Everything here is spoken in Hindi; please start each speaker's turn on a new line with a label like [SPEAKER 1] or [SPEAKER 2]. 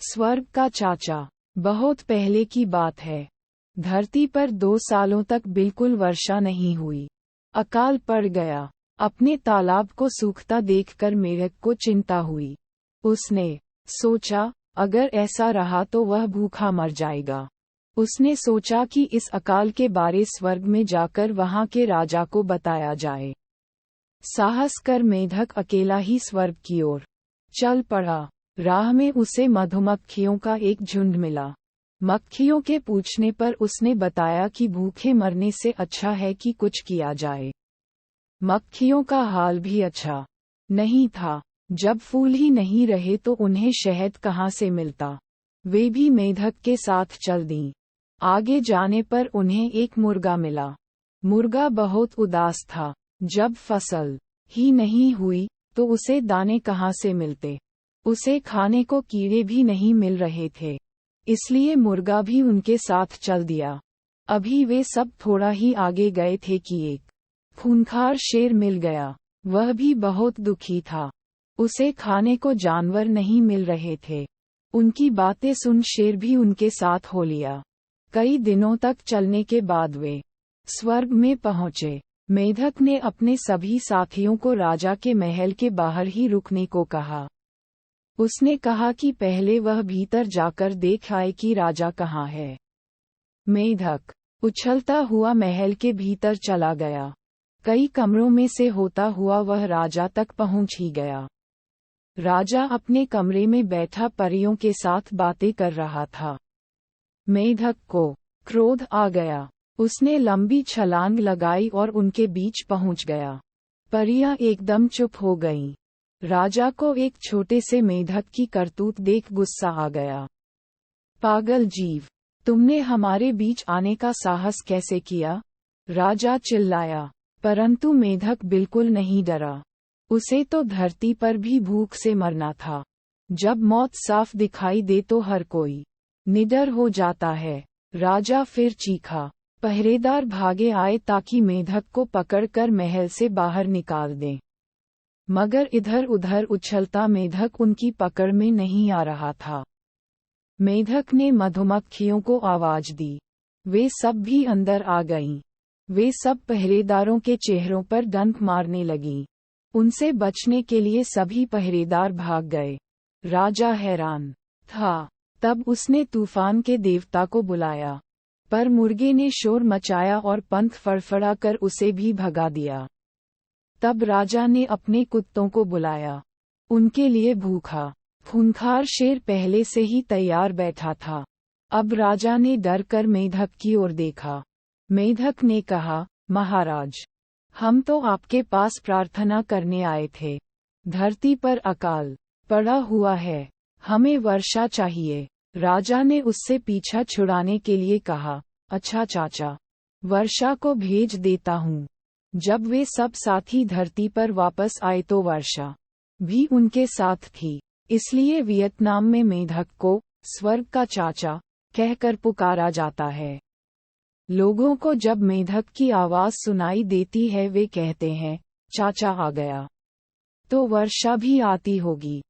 [SPEAKER 1] स्वर्ग का चाचा। बहुत पहले की बात है। धरती पर 2 सालों तक बिल्कुल वर्षा नहीं हुई। अकाल पड़ गया। अपने तालाब को सूखता देखकर मेढक को चिंता हुई। उसने सोचा, अगर ऐसा रहा तो वह भूखा मर जाएगा। उसने सोचा कि इस अकाल के बारे स्वर्ग में जाकर वहां के राजा को बताया जाए। साहस कर मेढक अकेला ही स्वर्ग की ओर चल पड़ा। राह में उसे मधुमक्खियों का एक झुंड मिला। मक्खियों के पूछने पर उसने बताया कि भूखे मरने से अच्छा है कि कुछ किया जाए। मक्खियों का हाल भी अच्छा नहीं था। जब फूल ही नहीं रहे तो उन्हें शहद कहाँ से मिलता। वे भी मेढक के साथ चल दीं। आगे जाने पर उन्हें एक मुर्गा मिला। मुर्गा बहुत उदास था। जब फसल ही नहीं हुई तो उसे दाने कहाँ से मिलते। उसे खाने को कीड़े भी नहीं मिल रहे थे। इसलिए मुर्गा भी उनके साथ चल दिया। अभी वे सब थोड़ा ही आगे गए थे कि एक खूंखार शेर मिल गया। वह भी बहुत दुखी था। उसे खाने को जानवर नहीं मिल रहे थे। उनकी बातें सुन शेर भी उनके साथ हो लिया। कई दिनों तक चलने के बाद वे स्वर्ग में पहुंचे। मेढक ने अपने सभी साथियों को राजा के महल के बाहर ही रुकने को कहा। उसने कहा कि पहले वह भीतर जाकर देख आए कि राजा कहाँ है। मेढक उछलता हुआ महल के भीतर चला गया। कई कमरों में से होता हुआ वह राजा तक पहुंच ही गया। राजा अपने कमरे में बैठा परियों के साथ बातें कर रहा था। मेढक को क्रोध आ गया। उसने लंबी छलांग लगाई और उनके बीच पहुंच गया। परियां एकदम चुप हो गईं। राजा को एक छोटे से मेढक की करतूत देख गुस्सा आ गया। पागल जीव, तुमने हमारे बीच आने का साहस कैसे किया? राजा चिल्लाया। परंतु मेढक बिल्कुल नहीं डरा। उसे तो धरती पर भी भूख से मरना था। जब मौत साफ दिखाई दे तो हर कोई निडर हो जाता है। राजा फिर चीखा। पहरेदार भागे आए ताकि मेढक को पकड़कर महल से बाहर निकाल दें। मगर इधर उधर उछलता मेढक उनकी पकड़ में नहीं आ रहा था। मेढक ने मधुमक्खियों को आवाज दी। वे सब भी अंदर आ गईं। वे सब पहरेदारों के चेहरों पर डंक मारने लगीं। उनसे बचने के लिए सभी पहरेदार भाग गए। राजा हैरान था। तब उसने तूफान के देवता को बुलाया। पर मुर्गे ने शोर मचाया और पंख फड़फड़ाकर उसे भी भगा दिया। तब राजा ने अपने कुत्तों को बुलाया। उनके लिए भूखा खूंखार शेर पहले से ही तैयार बैठा था। अब राजा ने डर कर मेढक की ओर देखा। मेढक ने कहा, महाराज, हम तो आपके पास प्रार्थना करने आए थे। धरती पर अकाल पड़ा हुआ है। हमें वर्षा चाहिए। राजा ने उससे पीछा छुड़ाने के लिए कहा, अच्छा चाचा, वर्षा को भेज देता हूँ। जब वे सब साथी धरती पर वापस आए तो वर्षा भी उनके साथ थी। इसलिए वियतनाम में मेढक को स्वर्ग का चाचा कहकर पुकारा जाता है। लोगों को जब मेढक की आवाज सुनाई देती है वे कहते हैं, चाचा आ गया। तो वर्षा भी आती होगी।